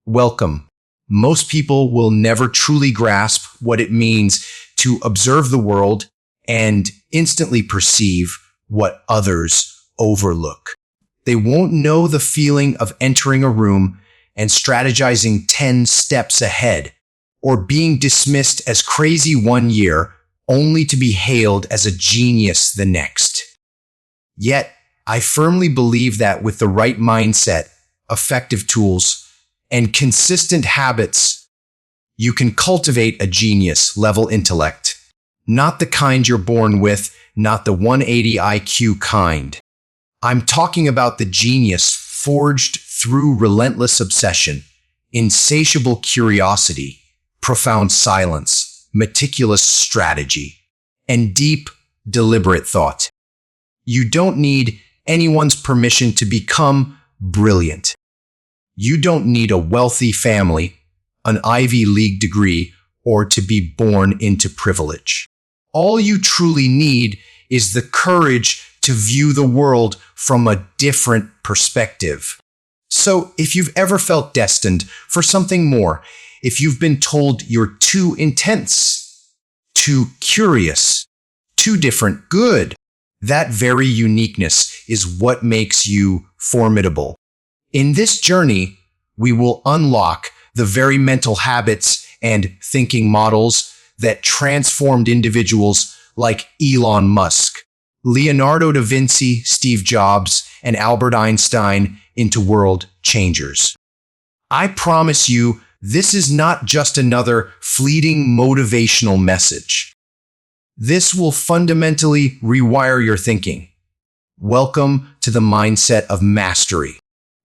Welcome. Most people will never truly grasp what it means to observe the world and instantly perceive what others overlook. They won't know the feeling of entering a room and strategizing 10 steps ahead, or being dismissed as crazy one year only to be hailed as a genius the next. Yet, I firmly believe that with the right mindset, effective tools, and consistent habits, you can cultivate a genius-level intellect. Not the kind you're born with, not the 180 IQ kind. I'm talking about the genius forged through relentless obsession, insatiable curiosity, profound silence, meticulous strategy, and deep, deliberate thought. You don't need anyone's permission to become brilliant. You don't need a wealthy family, an Ivy League degree, or to be born into privilege. All you truly need is the courage to view the world from a different perspective. So, if you've ever felt destined for something more, if you've been told you're too intense, too curious, too different, good, that very uniqueness is what makes you formidable. In this journey, we will unlock the very mental habits and thinking models that transformed individuals like Elon Musk, Leonardo da Vinci, Steve Jobs, and Albert Einstein into world changers. I promise you, this is not just another fleeting motivational message. This will fundamentally rewire your thinking. Welcome to the mindset of mastery.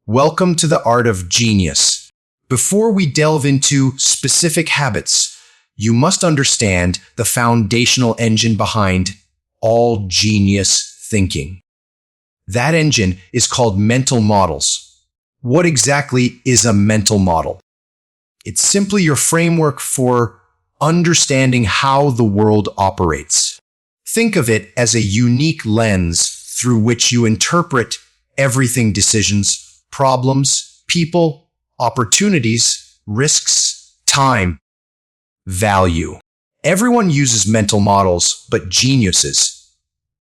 Welcome to the art of genius. Before we delve into specific habits, you must understand the foundational engine behind all genius thinking. That engine is called mental models. What exactly is a mental model? It's simply your framework for understanding how the world operates. Think of it as a unique lens through which you interpret everything: decisions, problems, people, opportunities, risks, time, value. Everyone uses mental models, but geniuses,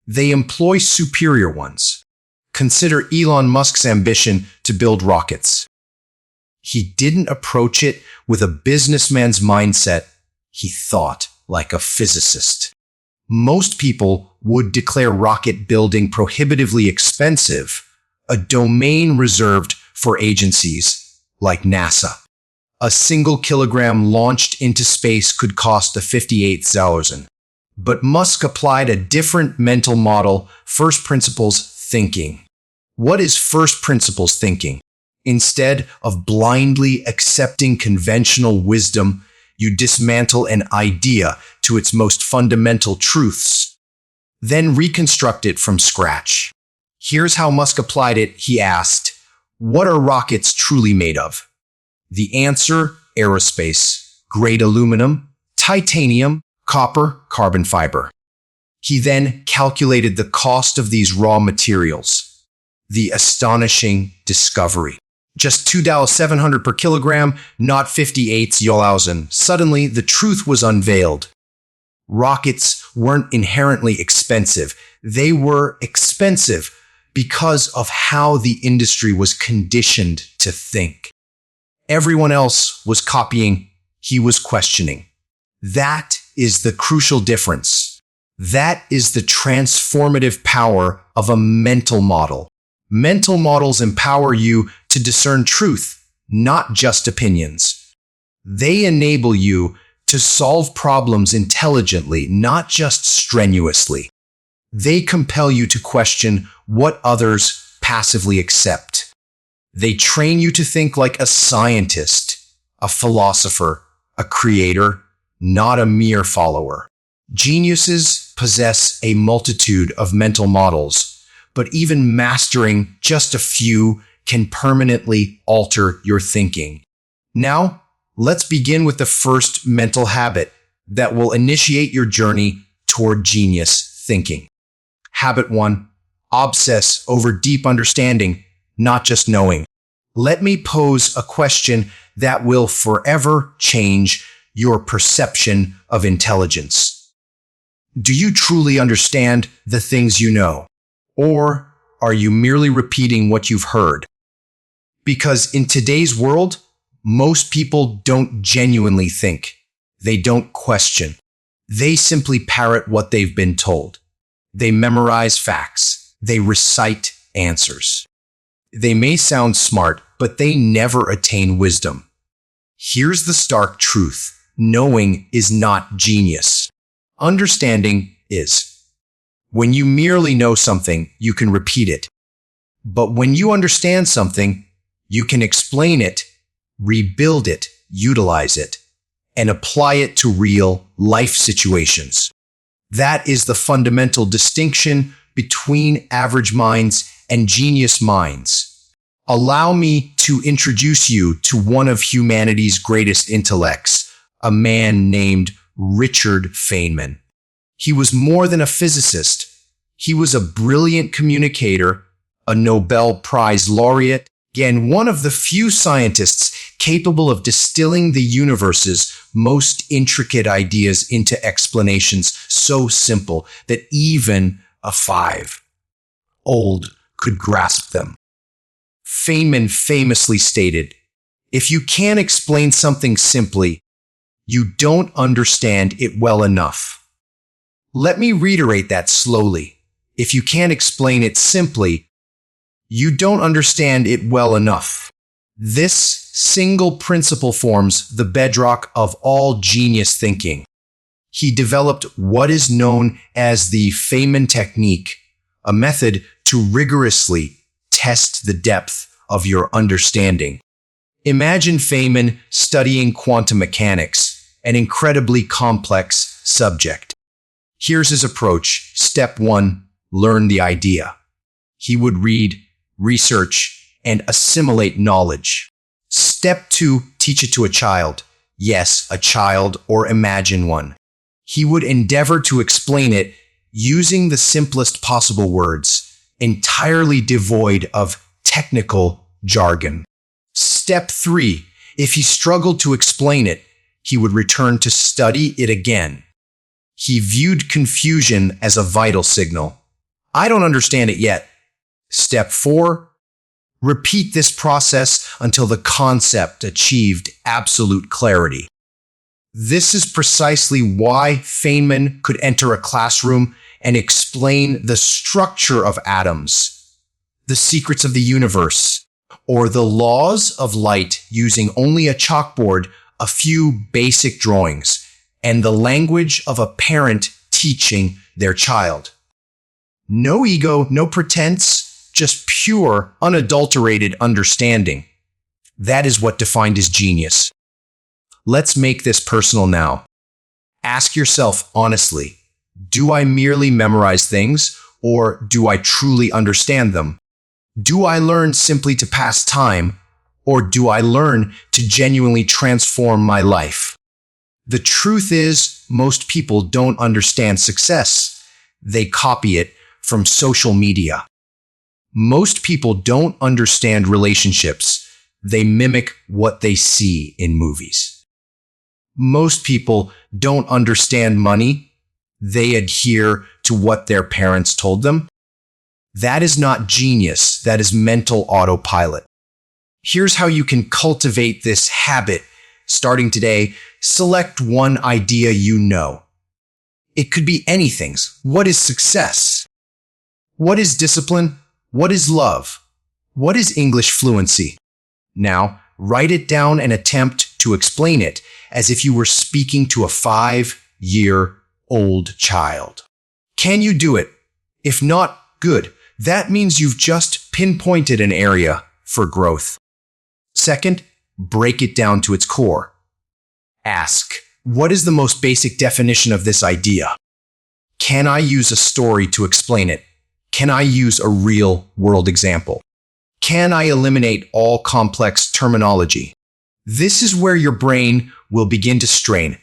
they employ superior ones. Consider Elon Musk's ambition to build rockets. He didn't approach it with a businessman's mindset. He thought like a physicist. Most people would declare rocket building prohibitively expensive, a domain reserved for agencies like NASA. A single kilogram launched into space could cost a 58,000. But Musk applied a different mental model: first principles thinking. What is first principles thinking? Instead of blindly accepting conventional wisdom, you dismantle an idea to its most fundamental truths, then reconstruct it from scratch. Here's how Musk applied it. He asked, "What are rockets truly made of?" The answer: aerospace, grade aluminum, titanium, copper, carbon fiber. He then calculated the cost of these raw materials. The astonishing discovery: just $2,700 per kilogram, not 58,000. Suddenly, the truth was unveiled. Rockets weren't inherently expensive. They were expensive because of how the industry was conditioned to think. Everyone else was copying. He was questioning. That is the crucial difference. That is the transformative power of a mental model. Mental models empower you to discern truth, not just opinions. They enable you to solve problems intelligently, not just strenuously. They compel you to question what others passively accept. They train you to think like a scientist, a philosopher, a creator, not a mere follower. Geniuses possess a multitude of mental models, but even mastering just a few can permanently alter your thinking. Now, let's begin with the first mental habit that will initiate your journey toward genius thinking. Habit 1. Obsess over deep understanding, not just knowing. Let me pose a question that will forever change your perception of intelligence. Do you truly understand the things you know? Or are you merely repeating what you've heard? Because in today's world, most people don't genuinely think. They don't question. They simply parrot what they've been told. They memorize facts. They recite answers. They may sound smart, but they never attain wisdom. Here's the stark truth. Knowing is not genius. Understanding is. When you merely know something, you can repeat it. But when you understand something, you can explain it, rebuild it, utilize it, and apply it to real life situations. That is the fundamental distinction between average minds and genius minds. Allow me to introduce you to one of humanity's greatest intellects, a man named Richard Feynman. He was more than a physicist. He was a brilliant communicator, a Nobel Prize laureate, and one of the few scientists capable of distilling the universe's most intricate ideas into explanations so simple that even a 5-year-old could grasp them. Feynman famously stated, "If you can't explain something simply, you don't understand it well enough." Let me reiterate that slowly. If you can't explain it simply, you don't understand it well enough. This single principle forms the bedrock of all genius thinking. He developed what is known as the Feynman technique, a method to rigorously test the depth of your understanding. Imagine Feynman studying quantum mechanics, an incredibly complex subject. Here's his approach. Step 1, learn the idea. He would read, research, and assimilate knowledge. Step 2, teach it to a child. Yes, a child, or imagine one. He would endeavor to explain it using the simplest possible words, entirely devoid of technical jargon. Step 3, if he struggled to explain it, he would return to study it again. He viewed confusion as a vital signal. I don't understand it yet. Step 4, repeat this process until the concept achieved absolute clarity. This is precisely why Feynman could enter a classroom and explain the structure of atoms, the secrets of the universe, or the laws of light using only a chalkboard, a few basic drawings, and the language of a parent teaching their child. No ego, no pretense, just pure, unadulterated understanding. That is what defined his genius. Let's make this personal now. Ask yourself honestly, do I merely memorize things, or do I truly understand them? Do I learn simply to pass time, or do I learn to genuinely transform my life? The truth is, most people don't understand success. They copy it from social media. Most people don't understand relationships. They mimic what they see in movies. Most people don't understand money. They adhere to what their parents told them. That is not genius. That is mental autopilot. Here's how you can cultivate this habit. Starting today, select one idea you know. It could be anything. What is success? What is discipline? What is love? What is English fluency? Now, write it down and attempt to explain it as if you were speaking to a 5-year-old child. Can you do it? If not, good. That means you've just pinpointed an area for growth. Second, break it down to its core. Ask, what is the most basic definition of this idea? Can I use a story to explain it? Can I use a real-world example? Can I eliminate all complex terminology? This is where your brain will begin to strain,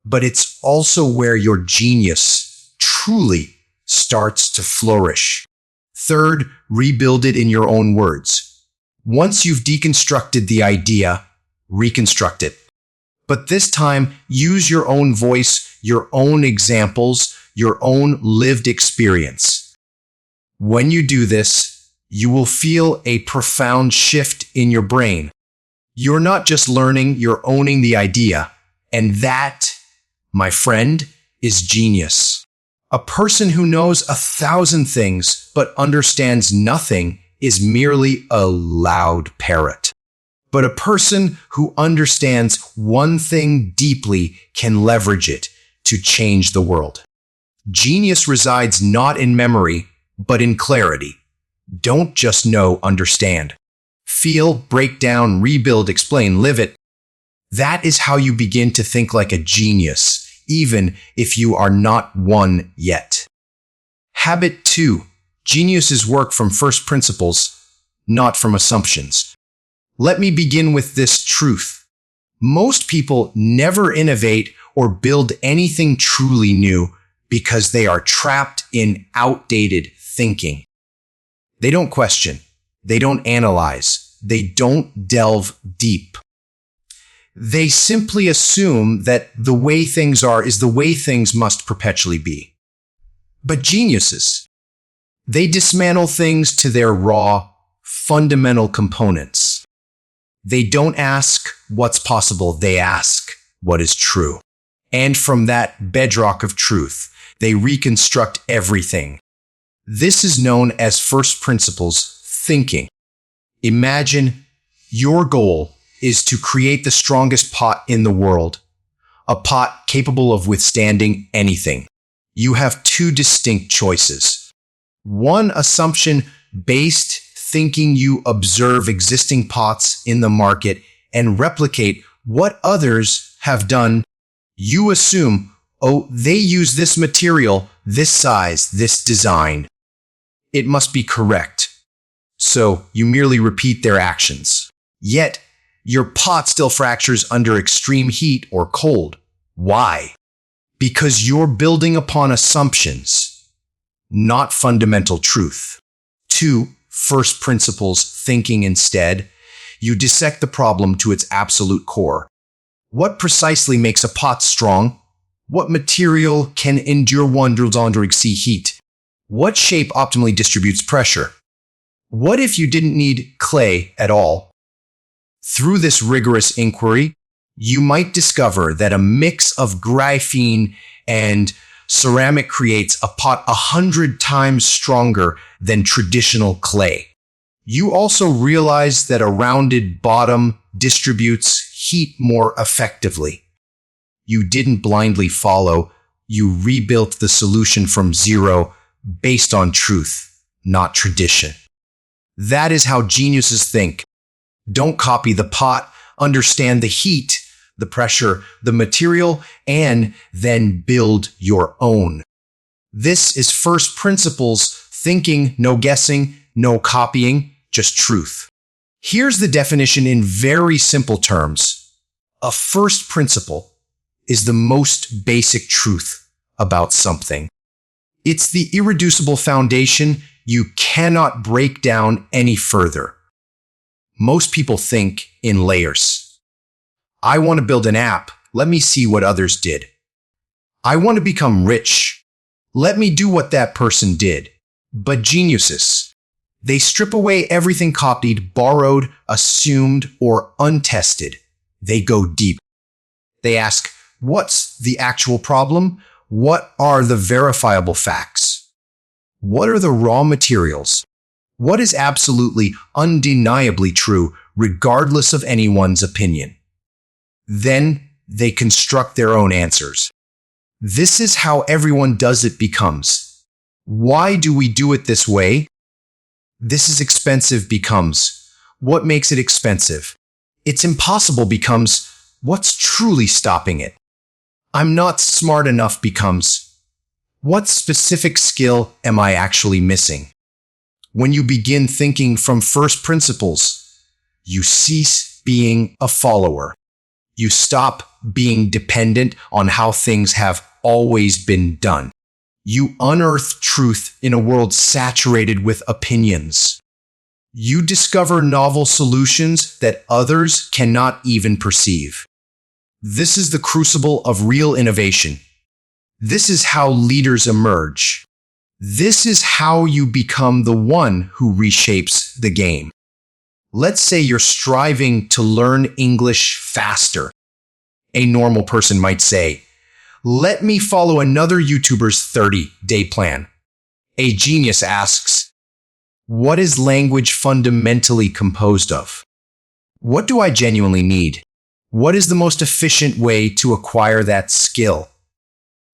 but it's also where your genius truly starts to flourish. Third, rebuild it in your own words. Once you've deconstructed the idea, reconstruct it. But this time, use your own voice, your own examples, your own lived experience. When you do this, you will feel a profound shift in your brain. You're not just learning, you're owning the idea. And that, my friend, is genius. A person who knows 1,000 things but understands nothing is merely a loud parrot. But a person who understands one thing deeply can leverage it to change the world. Genius resides not in memory, but in clarity. Don't just know, understand. Feel, break down, rebuild, explain, live it. That is how you begin to think like a genius, even if you are not one yet. Habit 2. Geniuses work from first principles, not from assumptions. Let me begin with this truth. Most people never innovate or build anything truly new because they are trapped in outdated thinking. They don't question. They don't analyze. They don't delve deep. They simply assume that the way things are is the way things must perpetually be. But geniuses, they dismantle things to their raw, fundamental components. They don't ask what's possible, they ask what is true. And from that bedrock of truth, they reconstruct everything. This is known as first principles thinking. Imagine your goal is to create the strongest pot in the world, a pot capable of withstanding anything. You have two distinct choices. One, assumption-based thinking. You observe existing pots in the market and replicate what others have done. You assume, oh, they use this material, this size, this design. It must be correct. So you merely repeat their actions. Yet, your pot still fractures under extreme heat or cold. Why? Because you're building upon assumptions, not fundamental truth. 2, first principles thinking instead. You dissect the problem to its absolute core. What precisely makes a pot strong? What material can endure wonders under extreme heat? What shape optimally distributes pressure? What if you didn't need clay at all? Through this rigorous inquiry, you might discover that a mix of graphene and ceramic creates a pot 100 times stronger than traditional clay. You also realize that a rounded bottom distributes heat more effectively. You didn't blindly follow, you rebuilt the solution from zero based on truth, not tradition. That is how geniuses think. Don't copy the pot, understand the heat, the pressure, the material, and then build your own. This is first principles thinking, no guessing, no copying, just truth. Here's the definition in very simple terms. A first principle is the most basic truth about something. It's the irreducible foundation you cannot break down any further. Most people think in layers. I want to build an app. Let me see what others did. I want to become rich. Let me do what that person did. But geniuses, they strip away everything copied, borrowed, assumed, or untested. They go deep. They ask, what's the actual problem? What are the verifiable facts? What are the raw materials? What is absolutely, undeniably true, regardless of anyone's opinion? Then they construct their own answers. This is how everyone does it becomes. Why do we do it this way? This is expensive becomes. What makes it expensive? It's impossible becomes. What's truly stopping it? I'm not smart enough becomes. What specific skill am I actually missing? When you begin thinking from first principles, you cease being a follower. You stop being dependent on how things have always been done. You unearth truth in a world saturated with opinions. You discover novel solutions that others cannot even perceive. This is the crucible of real innovation. This is how leaders emerge. This is how you become the one who reshapes the game. Let's say you're striving to learn English faster. A normal person might say, "Let me follow another YouTuber's 30-day plan." A genius asks, "What is language fundamentally composed of? What do I genuinely need? What is the most efficient way to acquire that skill?"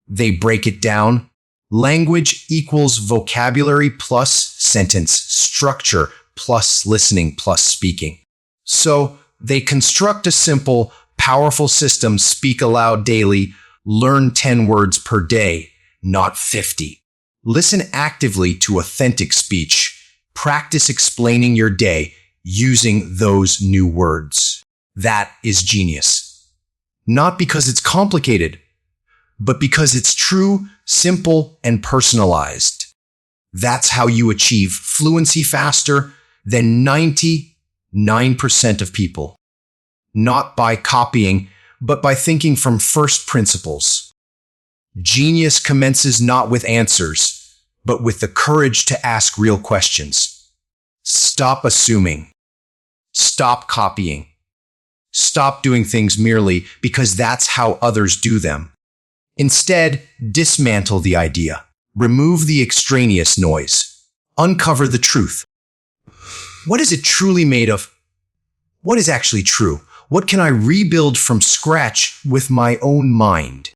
They break it down. Language equals vocabulary plus sentence structure plus listening plus speaking. So they construct a simple, powerful system: speak aloud daily, learn 10 words per day, not 50. Listen actively to authentic speech. Practice explaining your day using those new words. That is genius. Not because it's complicated, but because it's true, simple, and personalized. That's how you achieve fluency faster than 99% of people. Not by copying, but by thinking from first principles. Genius commences not with answers, but with the courage to ask real questions. Stop assuming. Stop copying. Stop doing things merely because that's how others do them. Instead, dismantle the idea. Remove the extraneous noise. Uncover the truth. What is it truly made of? What is actually true? What can I rebuild from scratch with my own mind?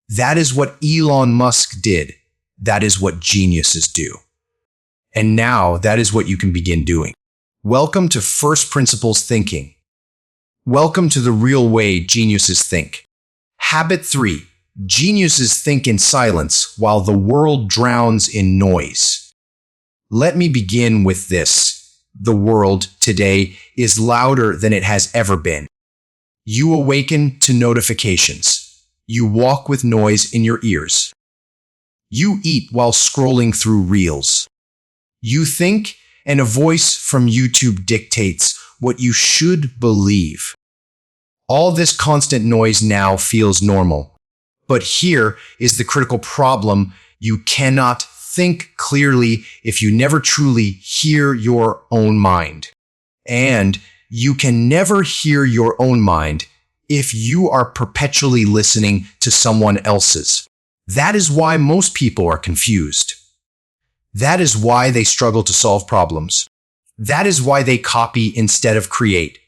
That is what Elon Musk did. That is what geniuses do. And now that is what you can begin doing. Welcome to First Principles Thinking. Welcome to the real way geniuses think. Habit 3. Geniuses think in silence while the world drowns in noise. Let me begin with this. The world today is louder than it has ever been. You awaken to notifications. You walk with noise in your ears. You eat while scrolling through reels. You think, and a voice from YouTube dictates what you should believe. All this constant noise now feels normal. But here is the critical problem: you cannot think clearly if you never truly hear your own mind. And you can never hear your own mind if you are perpetually listening to someone else's. That is why most people are confused. That is why they struggle to solve problems. That is why they copy instead of create.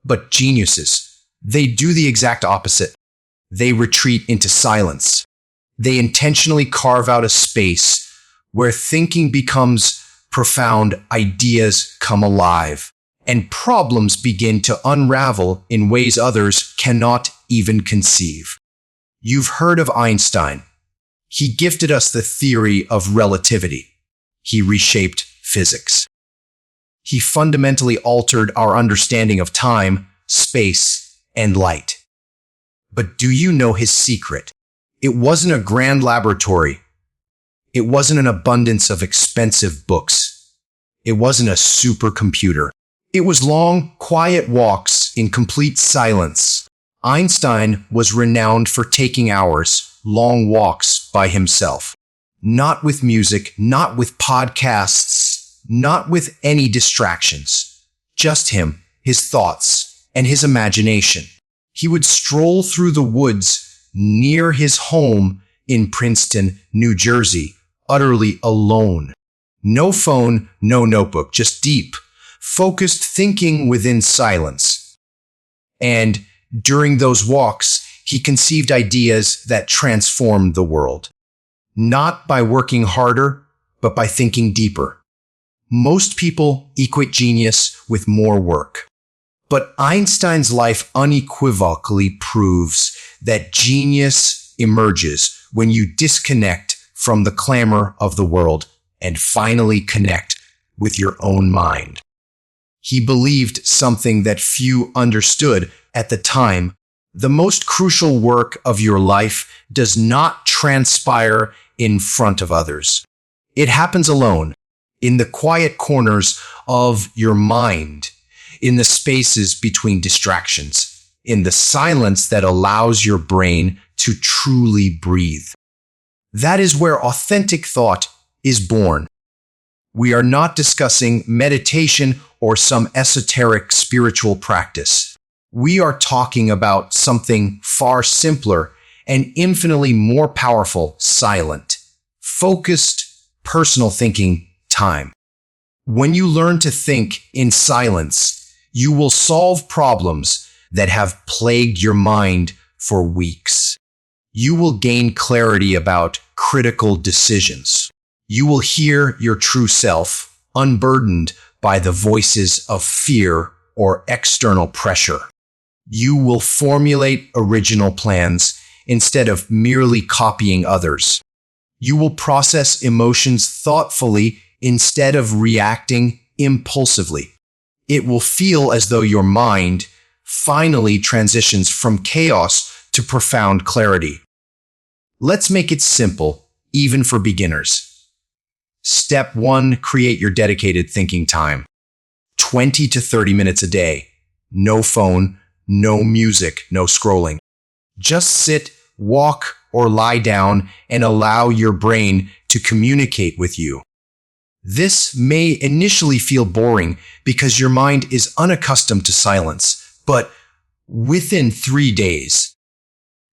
But geniuses, they do the exact opposite. They retreat into silence. They intentionally carve out a space where thinking becomes profound, ideas come alive, and problems begin to unravel in ways others cannot even conceive. You've heard of Einstein. He gifted us the theory of relativity. He reshaped physics. He fundamentally altered our understanding of time, space, and light. But do you know his secret? It wasn't a grand laboratory. It wasn't an abundance of expensive books. It wasn't a supercomputer. It was long, quiet walks in complete silence. Einstein was renowned for taking hours, long walks by himself. Not with music, not with podcasts, not with any distractions. Just him, his thoughts, and his imagination. He would stroll through the woods near his home in Princeton, New Jersey, utterly alone. No phone, no notebook, just deep, focused thinking within silence. And during those walks, he conceived ideas that transformed the world. Not by working harder, but by thinking deeper. Most people equate genius with more work. But Einstein's life unequivocally proves that genius emerges when you disconnect from the clamor of the world and finally connect with your own mind. He believed something that few understood at the time. The most crucial work of your life does not transpire in front of others. It happens alone. in the quiet corners of your mind, in the spaces between distractions, in the silence that allows your brain to truly breathe. That is where authentic thought is born. We are not discussing meditation or some esoteric spiritual practice. We are talking about something far simpler and infinitely more powerful: silent, focused, personal thinking time. When you learn to think in silence, you will solve problems that have plagued your mind for weeks. You will gain clarity about critical decisions. You will hear your true self, unburdened by the voices of fear or external pressure. You will formulate original plans instead of merely copying others. You will process emotions thoughtfully instead of reacting impulsively. It will feel as though your mind finally transitions from chaos to profound clarity. Let's make it simple, even for beginners. Step 1, create your dedicated thinking time. 20 to 30 minutes a day. No phone, no music, no scrolling. Just sit, walk, or lie down and allow your brain to communicate with you. This may initially feel boring because your mind is unaccustomed to silence, but within 3 days,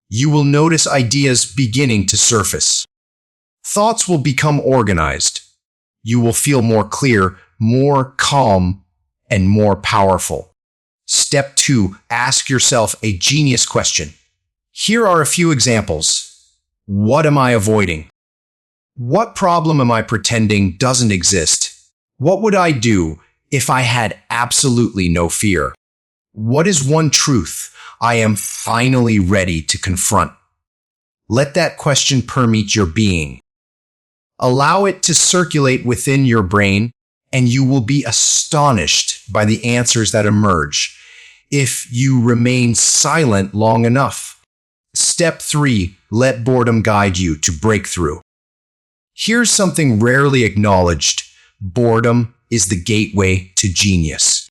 you will notice ideas beginning to surface. Thoughts will become organized. You will feel more clear, more calm, and more powerful. Step 2, ask yourself a genius question. Here are a few examples. What am I avoiding? What problem am I pretending doesn't exist? What would I do if I had absolutely no fear? What is one truth I am finally ready to confront? Let that question permeate your being. Allow it to circulate within your brain, and you will be astonished by the answers that emerge if you remain silent long enough. Step 3, let boredom guide you to breakthrough. Here's something rarely acknowledged. Boredom is the gateway to genius.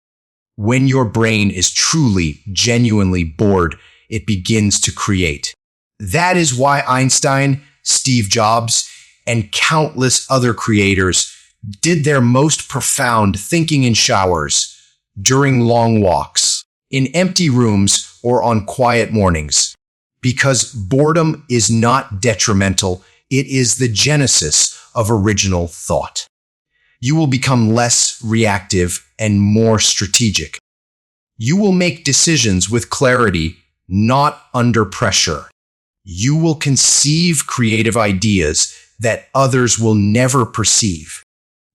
When your brain is truly, genuinely bored, it begins to create. That is why Einstein, Steve Jobs, and countless other creators did their most profound thinking in showers, during long walks, in empty rooms, or on quiet mornings. Because boredom is not detrimental, it is the genesis of original thought. You will become less reactive and more strategic. You will make decisions with clarity, not under pressure. You will conceive creative ideas that others will never perceive.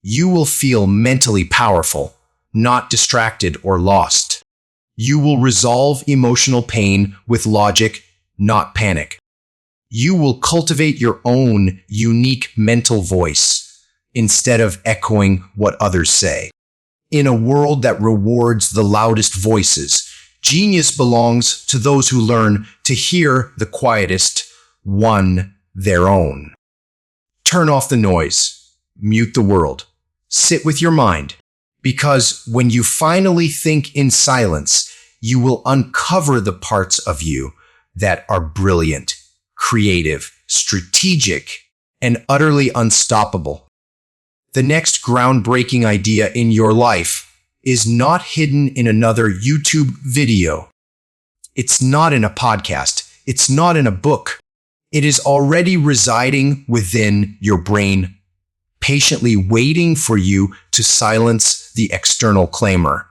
You will feel mentally powerful, not distracted or lost. You will resolve emotional pain with logic, not panic. You will cultivate your own unique mental voice instead of echoing what others say. In a world that rewards the loudest voices, genius belongs to those who learn to hear the quietest one, their own. Turn off the noise. Mute the world. Sit with your mind. Because when you finally think in silence, you will uncover the parts of you that are brilliant, creative, strategic, and utterly unstoppable. The next groundbreaking idea in your life is not hidden in another YouTube video. It's not in a podcast. It's not in a book. It is already residing within your brain, patiently waiting for you to silence the external claimer.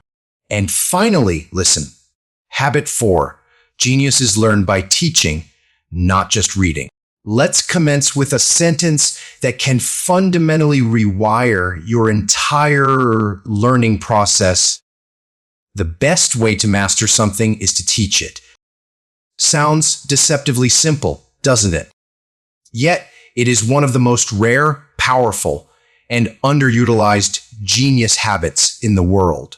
And finally, listen. Habit 4. Genius is learned by teaching, not just reading. Let's commence with a sentence that can fundamentally rewire your entire learning process. The best way to master something is to teach it. Sounds deceptively simple, doesn't it? Yet, it is one of the most rare, powerful, and underutilized genius habits in the world.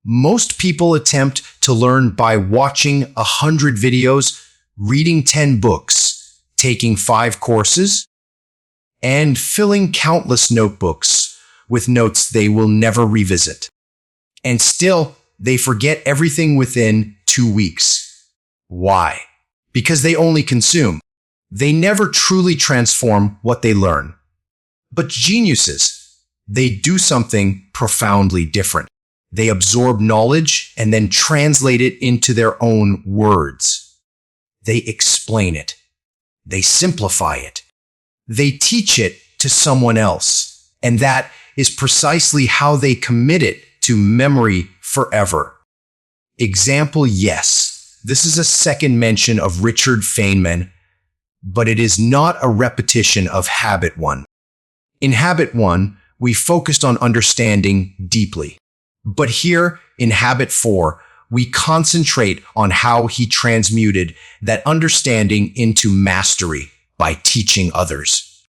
Most people attempt to learn by watching 100 videos, reading 10 books, taking 5 courses, and filling countless notebooks with notes they will never revisit. And still, they forget everything within 2 weeks. Why? Because they only consume. They never truly transform what they learn. But geniuses, they do something profoundly different. They absorb knowledge and then translate it into their own words. They explain it. They simplify it. They teach it to someone else. And that is precisely how they commit it to memory forever. Example, yes. This is a second mention of Richard Feynman, but it is not a repetition of Habit 1. In Habit 1, we focused on understanding deeply. But here, in Habit 4, we concentrate on how he transmuted that understanding into mastery by teaching others.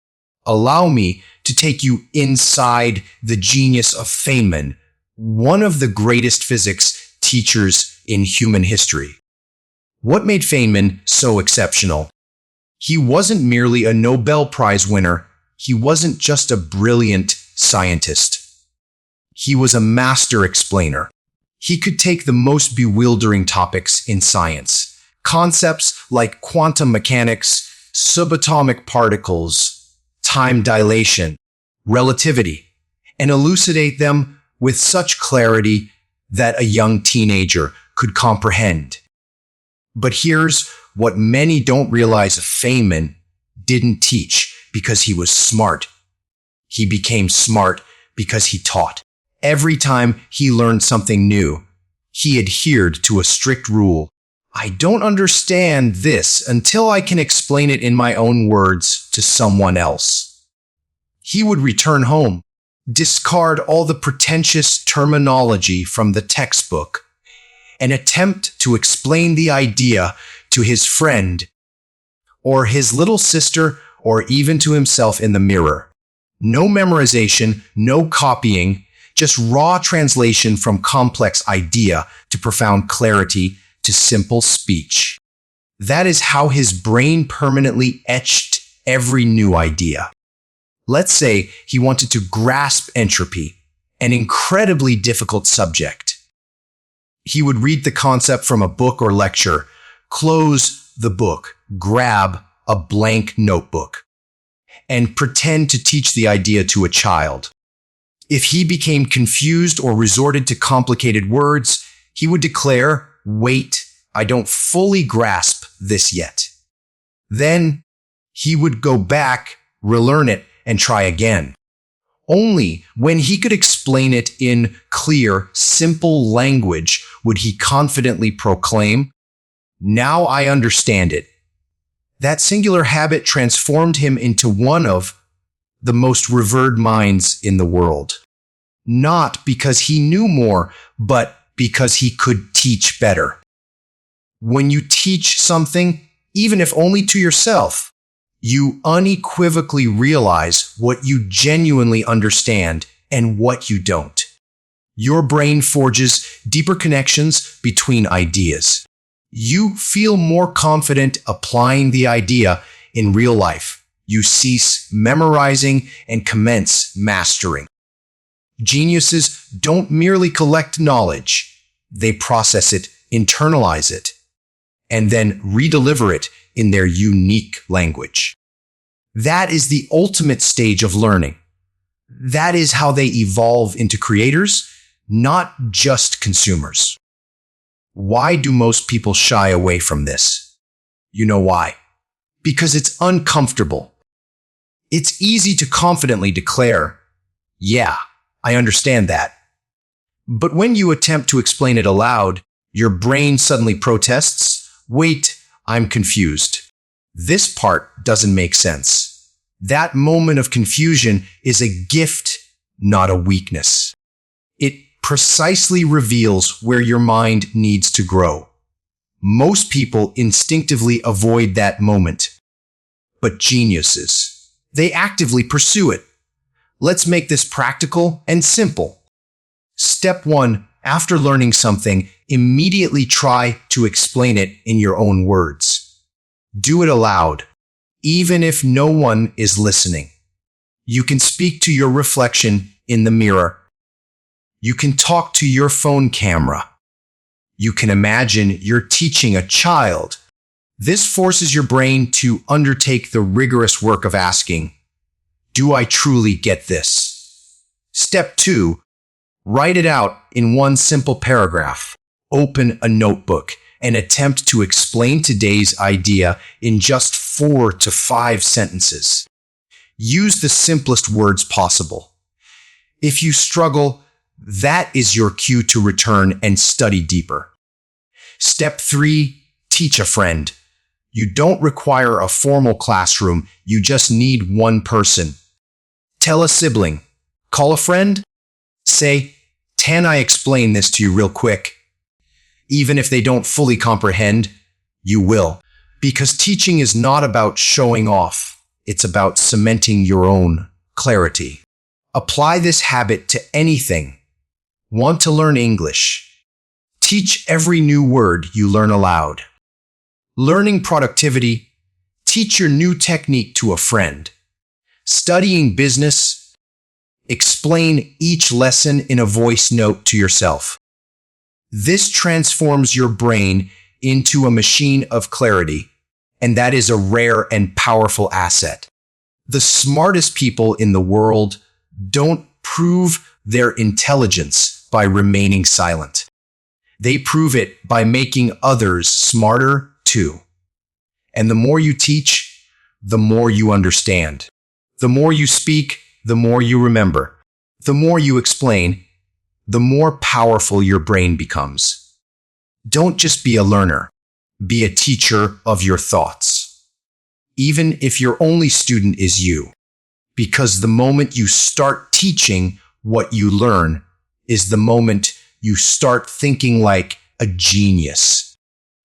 Allow me to take you inside the genius of Feynman, one of the greatest physics teachers in human history. What made Feynman so exceptional? He wasn't merely a Nobel Prize winner. He wasn't just a brilliant scientist. He was a master explainer. He could take the most bewildering topics in science, concepts like quantum mechanics, subatomic particles, time dilation, relativity, and elucidate them with such clarity that a young teenager could comprehend. But here's what many don't realize: Feynman didn't teach because he was smart. He became smart because he taught. Every time he learned something new, he adhered to a strict rule. I don't understand this until I can explain it in my own words to someone else. He would return home, discard all the pretentious terminology from the textbook, and attempt to explain the idea to his friend, or his little sister, or even to himself in the mirror. No memorization, no copying, just raw translation from complex idea to profound clarity to simple speech. That is how his brain permanently etched every new idea. Let's say he wanted to grasp entropy, an incredibly difficult subject. He would read the concept from a book or lecture, close the book, grab a blank notebook, and pretend to teach the idea to a child. If he became confused or resorted to complicated words, he would declare, "Wait, I don't fully grasp this yet." Then he would go back, relearn it, and try again. Only when he could explain it in clear, simple language would he confidently proclaim, "Now I understand it." That singular habit transformed him into one of the most revered minds in the world. Not because he knew more, but because he could teach better. When you teach something, even if only to yourself, you unequivocally realize what you genuinely understand and what you don't. Your brain forges deeper connections between ideas. You feel more confident applying the idea in real life. You cease memorizing and commence mastering. Geniuses don't merely collect knowledge. They process it, internalize it, and then redeliver it in their unique language. That is the ultimate stage of learning. That is how they evolve into creators, not just consumers. Why do most people shy away from this? You know why? Because it's uncomfortable. It's easy to confidently declare, "Yeah, I understand that." But when you attempt to explain it aloud, your brain suddenly protests, "Wait, I'm confused. This part doesn't make sense." That moment of confusion is a gift, not a weakness. It precisely reveals where your mind needs to grow. Most people instinctively avoid that moment. But geniuses, they actively pursue it. Let's make this practical and simple. Step 1, after learning something, immediately try to explain it in your own words. Do it aloud, even if no one is listening. You can speak to your reflection in the mirror. You can talk to your phone camera. You can imagine you're teaching a child. This forces your brain to undertake the rigorous work of asking, do I truly get this? Step 2, write it out in one simple paragraph. Open a notebook and attempt to explain today's idea in just 4 to 5 sentences. Use the simplest words possible. If you struggle, that is your cue to return and study deeper. Step 3, teach a friend. You don't require a formal classroom, you just need one person. Tell a sibling, call a friend, say, can I explain this to you real quick? Even if they don't fully comprehend, you will. Because teaching is not about showing off, it's about cementing your own clarity. Apply this habit to anything. Want to learn English? Teach every new word you learn aloud. Learning productivity? Teach your new technique to a friend. Studying business? Explain each lesson in a voice note to yourself. This transforms your brain into a machine of clarity, and that is a rare and powerful asset. The smartest people in the world don't prove their intelligence by remaining silent. They prove it by making others smarter too. And the more you teach, the more you understand. The more you speak, the more you remember. The more you explain, the more powerful your brain becomes. Don't just be a learner. Be a teacher of your thoughts. Even if your only student is you. Because the moment you start teaching what you learn is the moment you start thinking like a genius.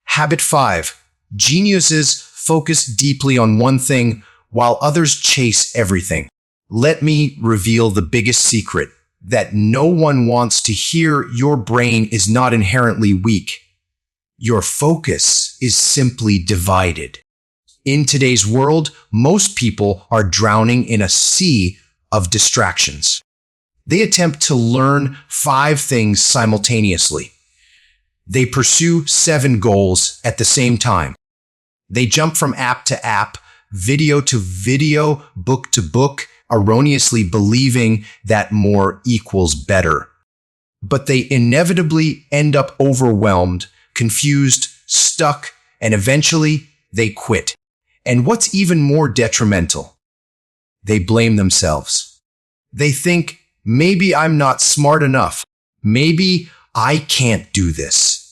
Habit 5. Geniuses focus deeply on one thing while others chase everything. Let me reveal the biggest secret, that no one wants to hear your brain is not inherently weak. Your focus is simply divided. In today's world, most people are drowning in a sea of distractions. They attempt to learn 5 things simultaneously. They pursue 7 goals at the same time. They jump from app to app, video to video, book to book, erroneously believing that more equals better. But they inevitably end up overwhelmed, confused, stuck, and eventually they quit. And what's even more detrimental, they blame themselves. They think, maybe I'm not smart enough. Maybe I can't do this.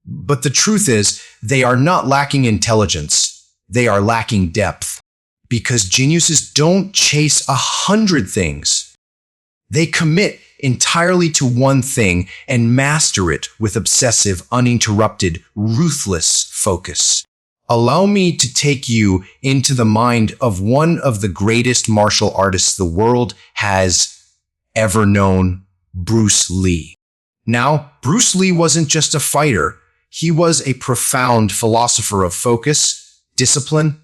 But the truth is, they are not lacking intelligence. They are lacking depth. Because geniuses don't chase 100 things. They commit entirely to one thing and master it with obsessive, uninterrupted, ruthless focus. Allow me to take you into the mind of one of the greatest martial artists the world has ever known, Bruce Lee. Now, Bruce Lee wasn't just a fighter. He was a profound philosopher of focus, discipline,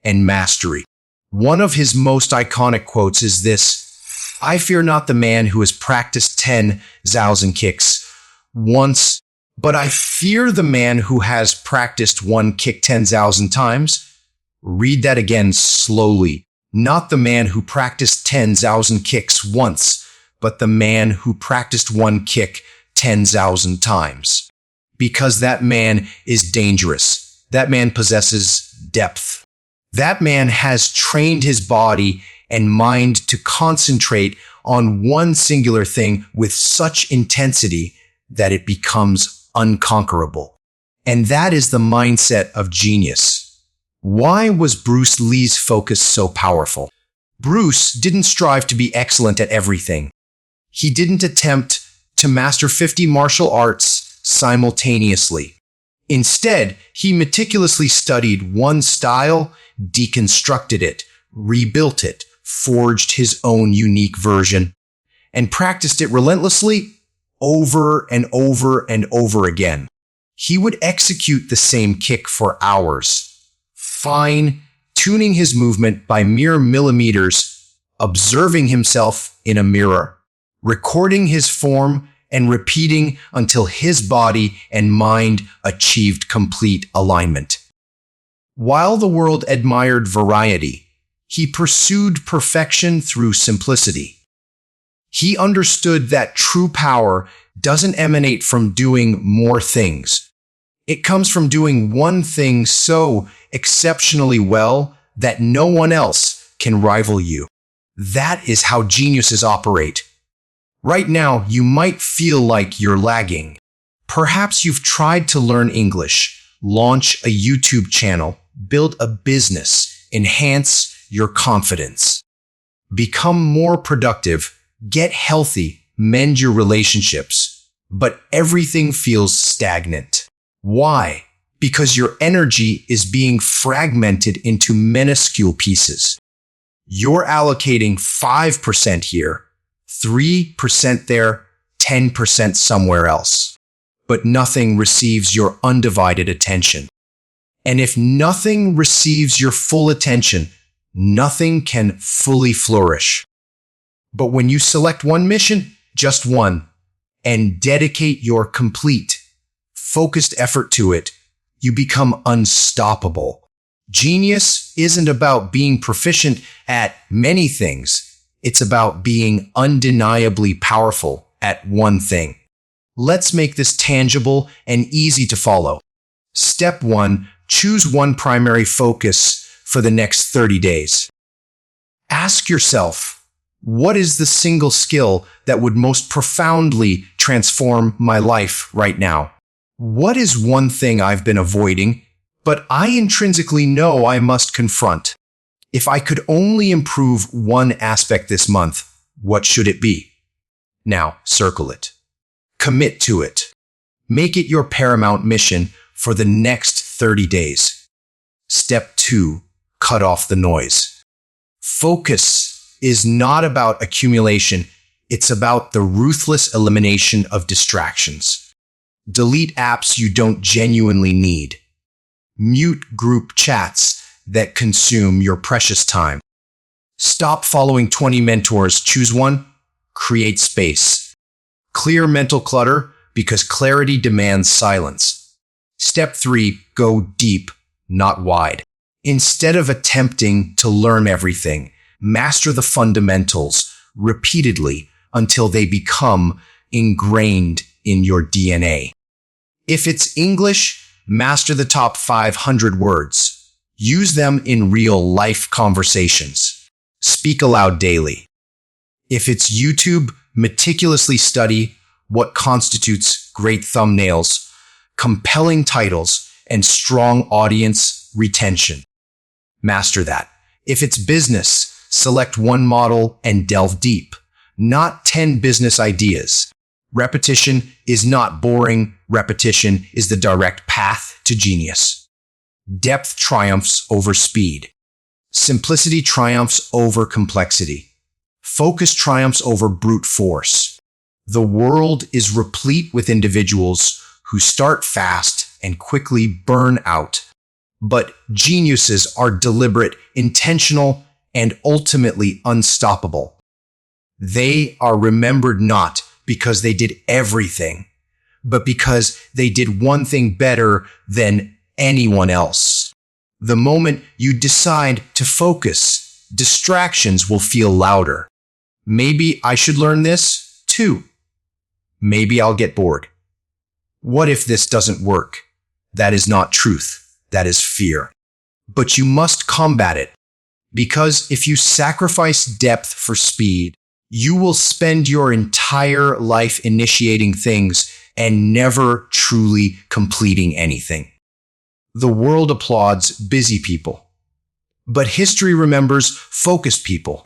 and mastery. One of his most iconic quotes is this: I fear not the man who has practiced 10,000 kicks once, but I fear the man who has practiced one kick 10,000 times. Read that again slowly. Not the man who practiced 10,000 kicks once, but the man who practiced one kick 10,000 times. Because that man is dangerous. That man possesses depth. That man has trained his body and mind to concentrate on one singular thing with such intensity that it becomes unconquerable. And that is the mindset of genius. Why was Bruce Lee's focus so powerful? Bruce didn't strive to be excellent at everything. He didn't attempt to master 50 martial arts simultaneously. Instead, he meticulously studied one style, deconstructed it, rebuilt it, forged his own unique version, and practiced it relentlessly over and over and over again. He would execute the same kick for hours, fine-tuning his movement by mere millimeters observing himself in a mirror, recording his form, and repeating until his body and mind achieved complete alignment. While the world admired variety, he pursued perfection through simplicity. He understood that true power doesn't emanate from doing more things. It comes from doing one thing so exceptionally well that no one else can rival you. That is how geniuses operate. Right now, you might feel like you're lagging. Perhaps you've tried to learn English, launch a YouTube channel, build a business, enhance your confidence, become more productive, get healthy, mend your relationships, but everything feels stagnant. Why? Because your energy is being fragmented into minuscule pieces. You're allocating 5% here, 3% there, 10% somewhere else. But nothing receives your undivided attention. And if nothing receives your full attention, nothing can fully flourish. But when you select one mission, just one, and dedicate your complete, focused effort to it, you become unstoppable. Genius isn't about being proficient at many things. It's about being undeniably powerful at one thing. Let's make this tangible and easy to follow. Step 1. Choose one primary focus for the next 30 days. Ask yourself, what is the single skill that would most profoundly transform my life right now? What is one thing I've been avoiding, but I intrinsically know I must confront? If I could only improve one aspect this month, what should it be? Now, circle it. Commit to it. Make it your paramount mission for the next 30 days. Step 2. Cut off the noise. Focus is not about accumulation. It's about the ruthless elimination of distractions. Delete apps you don't genuinely need. Mute group chats that consume your precious time. Stop following 20 mentors. Choose one. Create space. Clear mental clutter because clarity demands silence. Step 3. Go deep, not wide. Instead of attempting to learn everything, master the fundamentals repeatedly until they become ingrained in your DNA. If it's English, master the top 500 words. Use them in real-life conversations. Speak aloud daily. If it's YouTube, meticulously study what constitutes great thumbnails, compelling titles, and strong audience retention. Master that. If it's business, select one model and delve deep, not 10 business ideas. Repetition is not boring. Repetition is the direct path to genius. Depth triumphs over speed. Simplicity triumphs over complexity. Focus triumphs over brute force. The world is replete with individuals who start fast and quickly burn out. But geniuses are deliberate, intentional, and ultimately unstoppable. They are remembered not because they did everything, but because they did one thing better than anyone else. The moment you decide to focus, distractions will feel louder. Maybe I should learn this too. Maybe I'll get bored. What if this doesn't work? That is not truth. That is fear. But you must combat it, because if you sacrifice depth for speed, you will spend your entire life initiating things and never truly completing anything. The world applauds busy people, but history remembers focused people,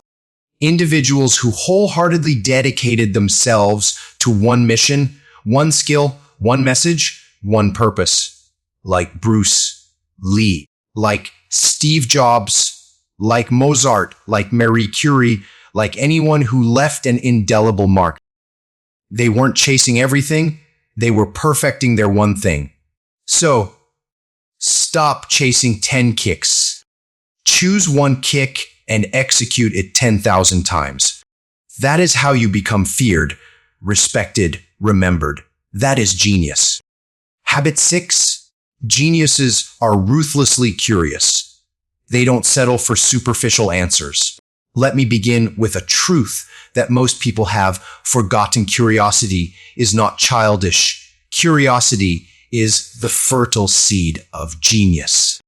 individuals who wholeheartedly dedicated themselves to one mission, one skill, one message, one purpose, like Bruce Lee, like Steve Jobs, like Mozart, like Marie Curie, like anyone who left an indelible mark. They weren't chasing everything, they were perfecting their one thing. So, stop chasing 10 kicks. Choose one kick and execute it 10,000 times. That is how you become feared, respected, remembered. That is genius. Habit 6. Geniuses are ruthlessly curious. They don't settle for superficial answers. Let me begin with a truth that most people have forgotten. Curiosity is not childish. Curiosity is the fertile seed of genius.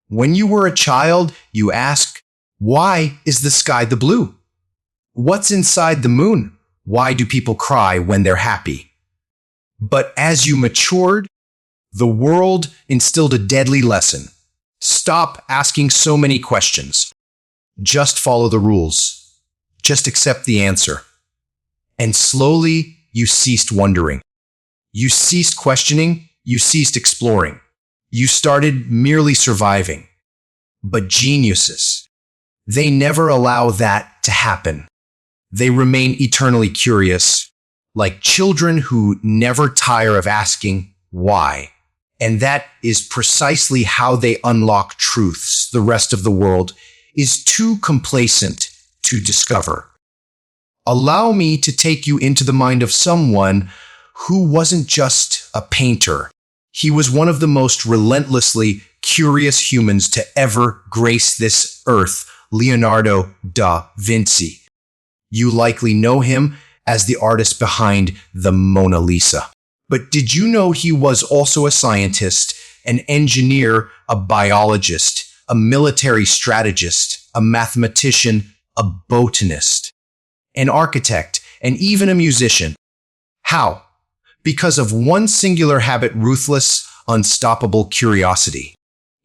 When you were a child, you asked, why is the sky the blue? What's inside the moon? Why do people cry when they're happy? But as you matured, the world instilled a deadly lesson. Stop asking so many questions. Just follow the rules. Just accept the answer. And slowly, you ceased wondering. You ceased questioning. You ceased exploring. You started merely surviving. But geniuses, they never allow that to happen. They remain eternally curious, like children who never tire of asking why. And that is precisely how they unlock truths the rest of the world is too complacent to discover. Allow me to take you into the mind of someone who wasn't just a painter. He was one of the most relentlessly curious humans to ever grace this earth, Leonardo da Vinci. You likely know him as the artist behind the Mona Lisa. But did you know he was also a scientist, an engineer, a biologist, a military strategist, a mathematician, a botanist, an architect, and even a musician? How? Because of one singular habit: ruthless, unstoppable curiosity.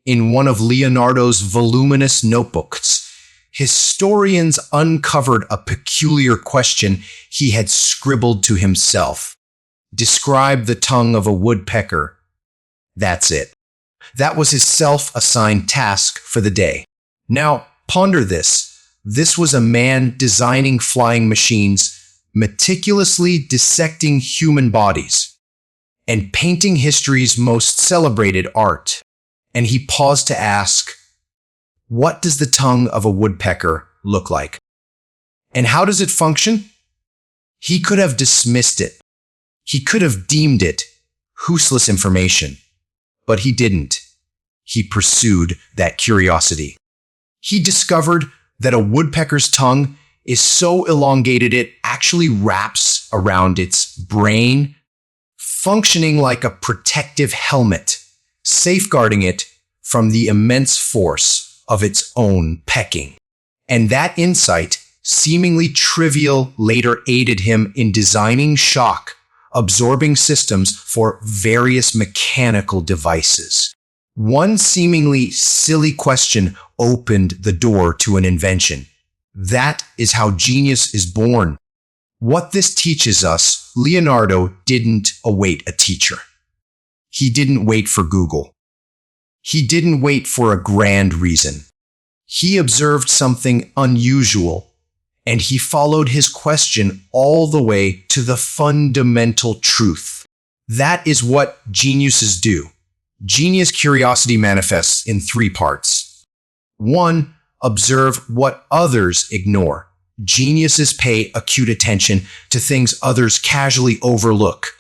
In one of Leonardo's voluminous notebooks, historians uncovered a peculiar question he had scribbled to himself. Describe the tongue of a woodpecker. That's it. That was his self-assigned task for the day. Now, ponder this. This was a man designing flying machines, meticulously dissecting human bodies, and painting history's most celebrated art. And he paused to ask, what does the tongue of a woodpecker look like? And how does it function? He could have dismissed it. He could have deemed it useless information, but he didn't. He pursued that curiosity. He discovered that a woodpecker's tongue is so elongated it actually wraps around its brain, functioning like a protective helmet, safeguarding it from the immense force of its own pecking. And that insight, seemingly trivial, later aided him in designing shock-absorbing systems for various mechanical devices. One seemingly silly question opened the door to an invention. That is how genius is born. What this teaches us: Leonardo didn't await a teacher. He didn't wait for Google. He didn't wait for a grand reason. He observed something unusual, and he followed his question all the way to the fundamental truth. That is what geniuses do. Genius curiosity manifests in 3 parts. 1. Observe what others ignore. Geniuses pay acute attention to things others casually overlook.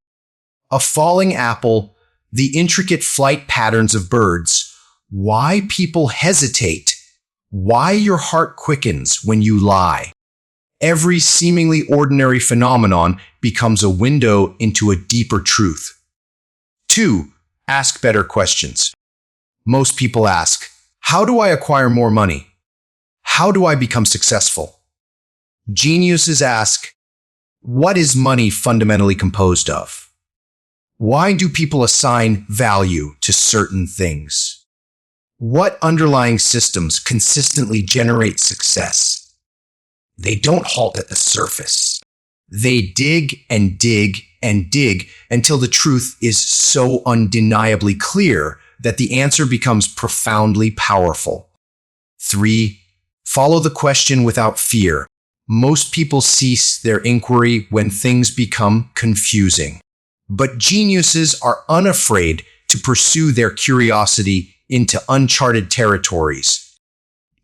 A falling apple, the intricate flight patterns of birds, why people hesitate, why your heart quickens when you lie. Every seemingly ordinary phenomenon becomes a window into a deeper truth. 2. Ask better questions. Most people ask, how do I acquire more money? How do I become successful? Geniuses ask, what is money fundamentally composed of? Why do people assign value to certain things? What underlying systems consistently generate success? They don't halt at the surface. They dig and dig and dig until the truth is so undeniably clear that the answer becomes profoundly powerful. 3. Follow the question without fear. Most people cease their inquiry when things become confusing. But geniuses are unafraid to pursue their curiosity into uncharted territories.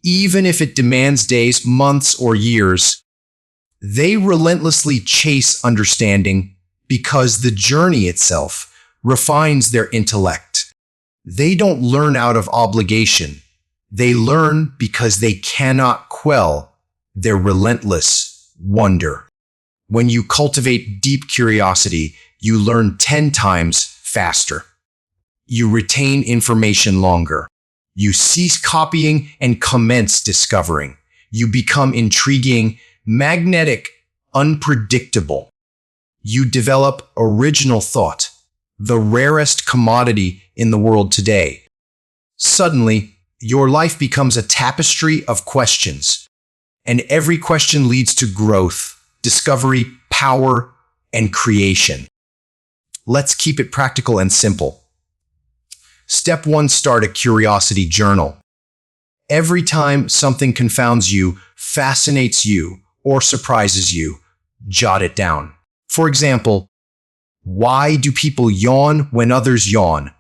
even if it demands days, months, or years. They relentlessly chase understanding because the journey itself refines their intellect. They don't learn out of obligation. They learn because they cannot quell their relentless wonder. When you cultivate deep curiosity, you learn 10 times faster. You retain information longer. You cease copying and commence discovering. You become intriguing, magnetic, unpredictable. You develop original thought, the rarest commodity in the world today. Suddenly, your life becomes a tapestry of questions, and every question leads to growth, discovery, power, and creation. Let's keep it practical and simple. Step 1, start a curiosity journal. Every time something confounds you, fascinates you, or surprises you, jot it down. For example, why do people yawn when others yawn?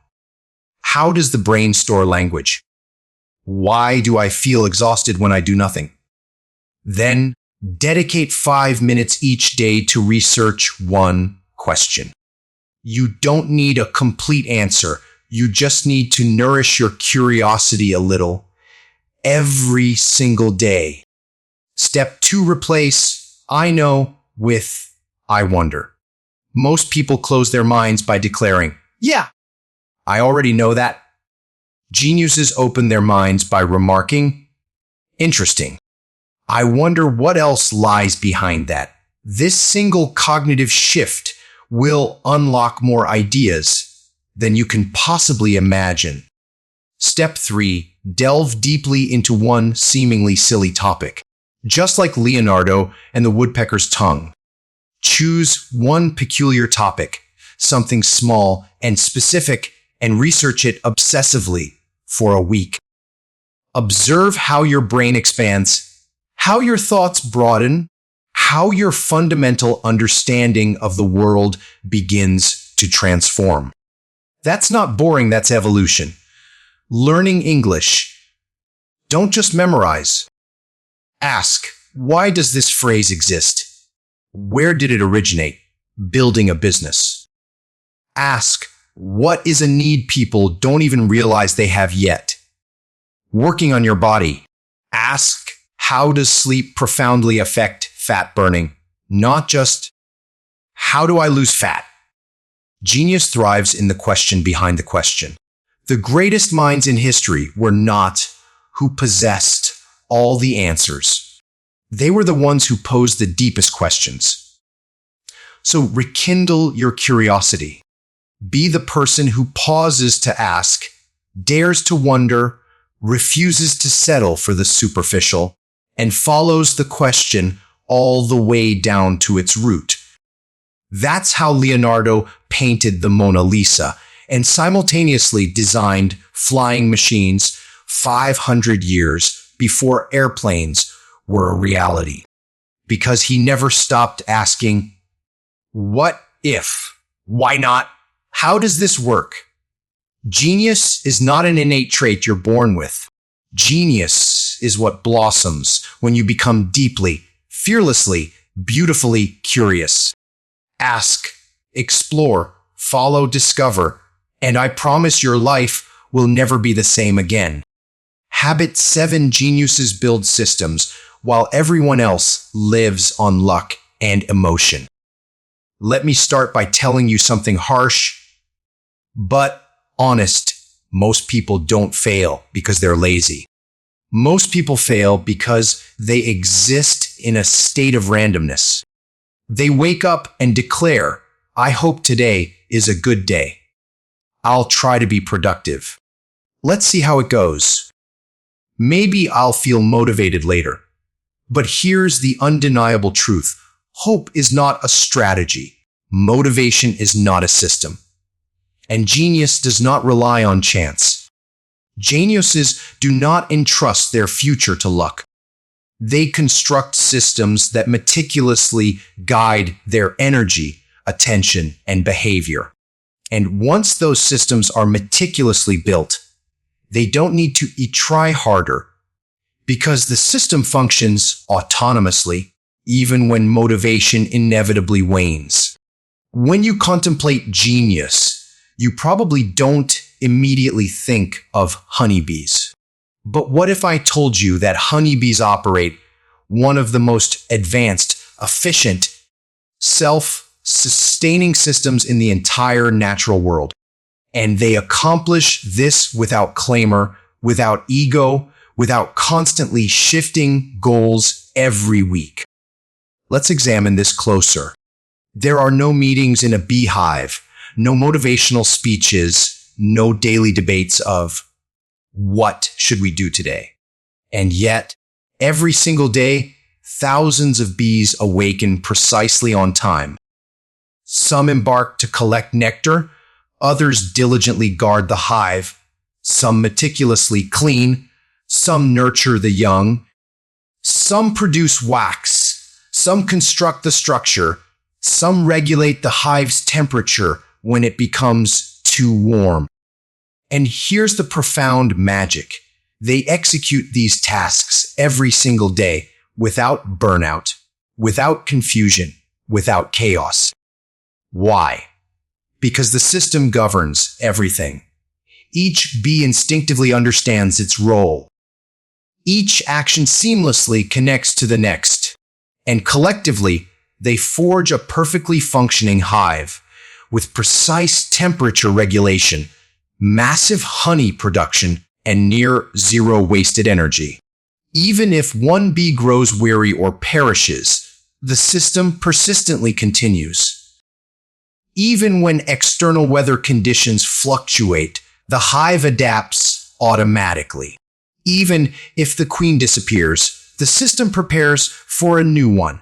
How does the brain store language? Why do I feel exhausted when I do nothing? Then, dedicate 5 minutes each day to research one question. You don't need a complete answer. You just need to nourish your curiosity a little every single day. Step 2, replace I know with I wonder. Most people close their minds by declaring, yeah, I already know that. Geniuses open their minds by remarking, interesting. I wonder what else lies behind that. This single cognitive shift will unlock more ideas than you can possibly imagine. Step 3, delve deeply into one seemingly silly topic. Just like Leonardo and the woodpecker's tongue. Choose one peculiar topic, something small and specific, and research it obsessively for a week. Observe how your brain expands, how your thoughts broaden, how your fundamental understanding of the world begins to transform. That's not boring, that's evolution. Learning English. Don't just memorize. Ask, why does this phrase exist? Where did it originate? Building a business. Ask, what is a need people don't even realize they have yet? Working on your body. Ask, how does sleep profoundly affect fat burning? Not just, how do I lose fat? Genius thrives in the question behind the question. The greatest minds in history were not who possessed all the answers. They were the ones who posed the deepest questions. So rekindle your curiosity. Be the person who pauses to ask, dares to wonder, refuses to settle for the superficial, and follows the question all the way down to its root. That's how Leonardo painted the Mona Lisa and simultaneously designed flying machines 500 years before airplanes were a reality. Because he never stopped asking, what if? Why not? How does this work? Genius is not an innate trait you're born with. Genius is what blossoms when you become deeply, fearlessly, beautifully curious. Ask, explore, follow, discover, and I promise your life will never be the same again. Habit 7, geniuses build systems while everyone else lives on luck and emotion. Let me start by telling you something harsh, but honest. Most people don't fail because they're lazy. Most people fail because they exist in a state of randomness. They wake up and declare, I hope today is a good day. I'll try to be productive. Let's see how it goes. Maybe I'll feel motivated later. But here's the undeniable truth. Hope is not a strategy. Motivation is not a system. And genius does not rely on chance. Geniuses do not entrust their future to luck. They construct systems that meticulously guide their energy, attention, and behavior. And once those systems are meticulously built, they don't need to try harder Because the system functions autonomously, even when motivation inevitably wanes. When you contemplate genius, you probably don't immediately think of honeybees. But what if I told you that honeybees operate one of the most advanced, efficient, self-sustaining systems in the entire natural world? And they accomplish this without clamor, without ego, without constantly shifting goals every week. Let's examine this closer. There are no meetings in a beehive, no motivational speeches, no daily debates of what should we do today. And yet, every single day, thousands of bees awaken precisely on time. Some embark to collect nectar, others diligently guard the hive, some meticulously clean, some nurture the young, some produce wax, some construct the structure, some regulate the hive's temperature when it becomes too warm. And here's the profound magic. They execute these tasks every single day without burnout, without confusion, without chaos. Why? Because the system governs everything. Each bee instinctively understands its role. Each action seamlessly connects to the next, and collectively, they forge a perfectly functioning hive with precise temperature regulation, massive honey production, and near zero wasted energy. Even if one bee grows weary or perishes, the system persistently continues. Even when external weather conditions fluctuate, the hive adapts automatically. Even if the queen disappears, the system prepares for a new one.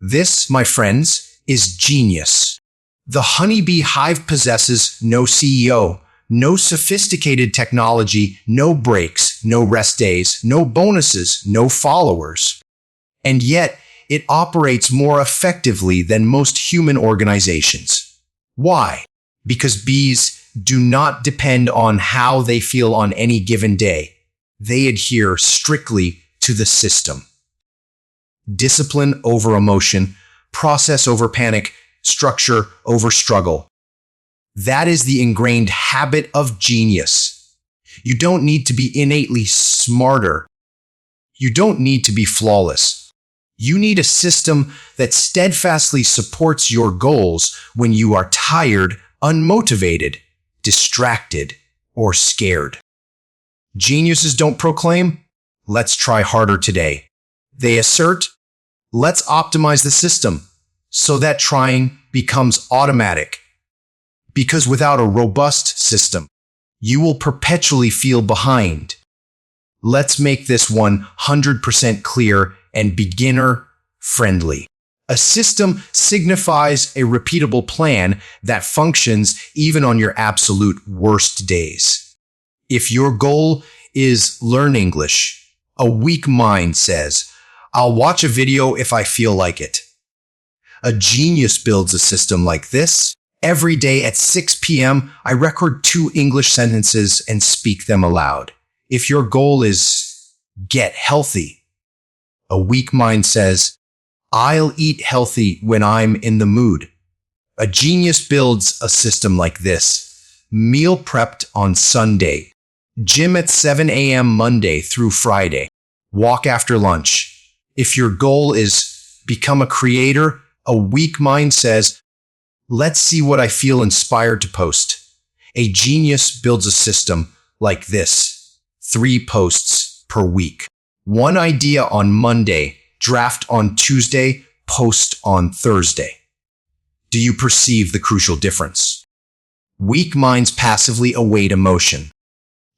This, my friends, is genius. The honeybee hive possesses no CEO, no sophisticated technology, no breaks, no rest days, no bonuses, no followers. And yet, it operates more effectively than most human organizations. Why? Because bees do not depend on how they feel on any given day. They adhere strictly to the system. Discipline over emotion, process over panic, structure over struggle. That is the ingrained habit of genius. You don't need to be innately smarter. You don't need to be flawless. You need a system that steadfastly supports your goals when you are tired, unmotivated, distracted, or scared. Geniuses don't proclaim, "Let's try harder today." They assert, "Let's optimize the system so that trying becomes automatic." Because without a robust system, you will perpetually feel behind. Let's make this 100% clear and beginner-friendly. A system signifies a repeatable plan that functions even on your absolute worst days. If your goal is learn English, a weak mind says, "I'll watch a video if I feel like it." A genius builds a system like this. Every day at 6 p.m., I record 2 English sentences and speak them aloud. If your goal is get healthy, a weak mind says, "I'll eat healthy when I'm in the mood." A genius builds a system like this. Meal prepped on Sunday. Gym at 7 a.m. Monday through Friday. Walk after lunch. If your goal is become a creator, a weak mind says, "Let's see what I feel inspired to post." A genius builds a system like this. 3 posts per week. 1 idea on Monday, draft on Tuesday, post on Thursday. Do you perceive the crucial difference? Weak minds passively await emotion.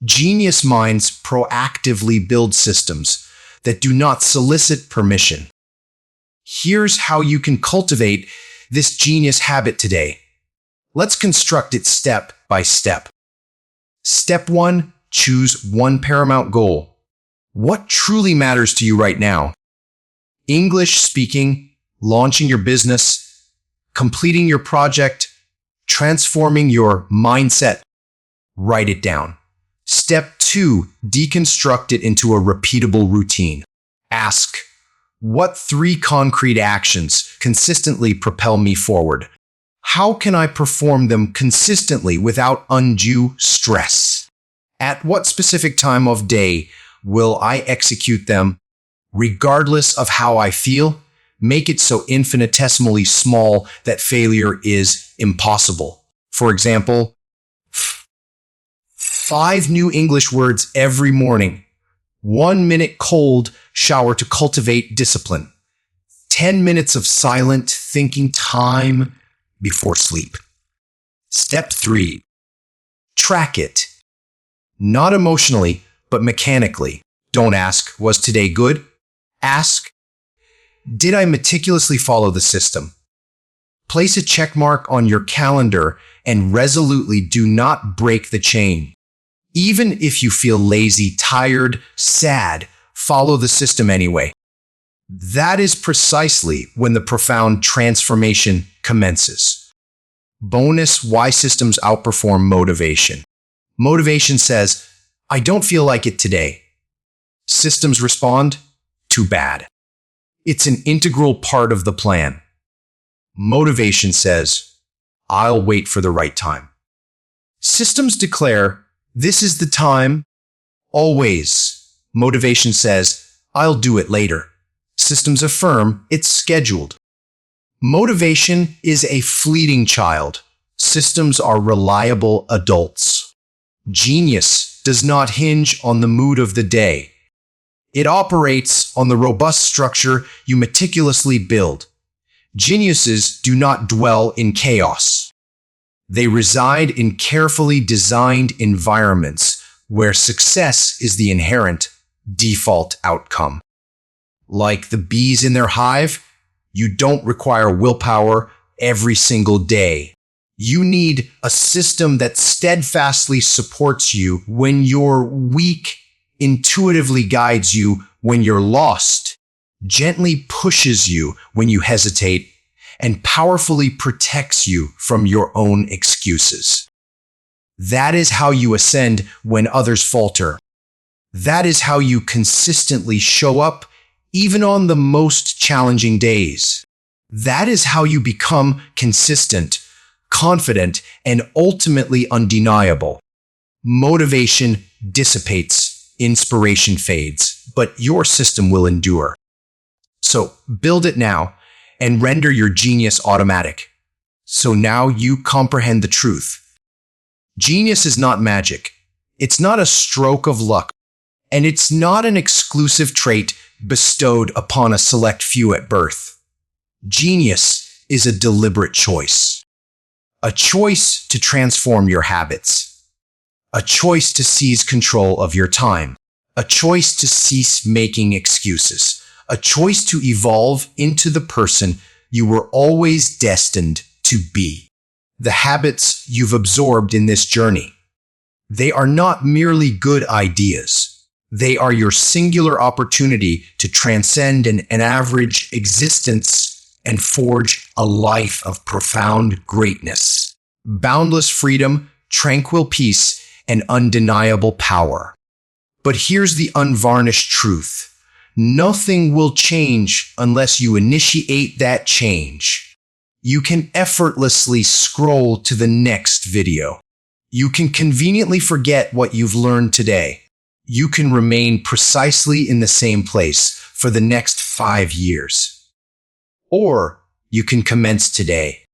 Genius minds proactively build systems that do not solicit permission. Here's how you can cultivate this genius habit today. Let's construct it step by step. Step 1, choose one paramount goal. What truly matters to you right now? English speaking, launching your business, completing your project, transforming your mindset. Write it down. Step 2, deconstruct it into a repeatable routine. Ask, what 3 concrete actions consistently propel me forward? How can I perform them consistently without undue stress? At what specific time of day will I execute them? Regardless of how I feel, make it so infinitesimally small that failure is impossible. For example, 5 new English words every morning. 1 minute cold shower to cultivate discipline. 10 minutes of silent thinking time before sleep. Step 3. Track it. Not emotionally, but mechanically. Don't ask, was today good? Ask, did I meticulously follow the system? Place a check mark on your calendar and resolutely do not break the chain. Even if you feel lazy, tired, sad, follow the system anyway. That is precisely when the profound transformation commences. Bonus: why systems outperform motivation. Motivation says, I don't feel like it today. Systems respond, too bad. It's an integral part of the plan. Motivation says, I'll wait for the right time. Systems declare, this is the time, always. Motivation says, I'll do it later. Systems affirm, it's scheduled. Motivation is a fleeting child. Systems are reliable adults. Genius does not hinge on the mood of the day. It operates on the robust structure you meticulously build. Geniuses do not dwell in chaos. They reside in carefully designed environments where success is the inherent default outcome. Like the bees in their hive, you don't require willpower every single day. You need a system that steadfastly supports you when you're weak, intuitively guides you when you're lost, gently pushes you when you hesitate, and powerfully protects you from your own excuses. That is how you ascend when others falter. That is how you consistently show up even on the most challenging days. That is how you become consistent, confident, and ultimately undeniable. Motivation dissipates, inspiration fades, but your system will endure. So build it now and render your genius automatic. So now you comprehend the truth. Genius is not magic. It's not a stroke of luck. And it's not an exclusive trait bestowed upon a select few at birth. Genius is a deliberate choice. A choice to transform your habits. A choice to seize control of your time. A choice to cease making excuses. A choice to evolve into the person you were always destined to be. The habits you've absorbed in this journey. They are not merely good ideas. They are your singular opportunity to transcend an average existence and forge a life of profound greatness, boundless freedom, tranquil peace, and undeniable power. But here's the unvarnished truth. Nothing will change unless you initiate that change. You can effortlessly scroll to the next video. You can conveniently forget what you've learned today. You can remain precisely in the same place for the next 5 years. Or you can commence today.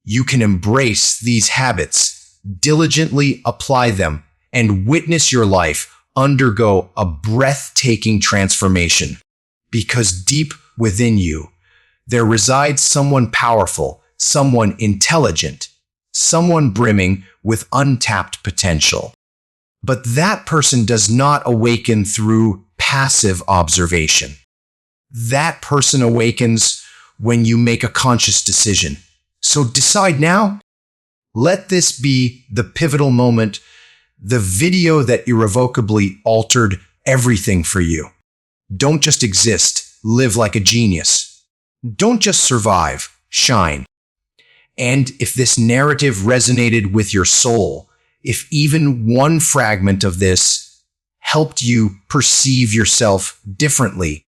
You can embrace these habits, diligently apply them, and witness your life undergo a breathtaking transformation. Because deep within you, there resides someone powerful, someone intelligent, someone brimming with untapped potential. But that person does not awaken through passive observation. That person awakens when you make a conscious decision. So decide now. Let this be the pivotal moment, the video that irrevocably altered everything for you. Don't just exist, live like a genius. Don't just survive, shine. And if this narrative resonated with your soul, If even one fragment of this helped you perceive yourself differently,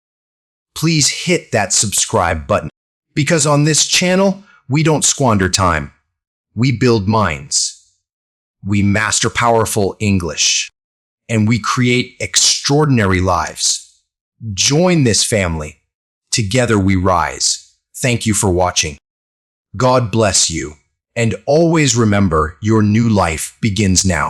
please hit that subscribe button. Because on this channel, we don't squander time. We build minds. We master powerful English. And we create extraordinary lives. Join this family. Together we rise. Thank you for watching. God bless you. And always remember, your new life begins now.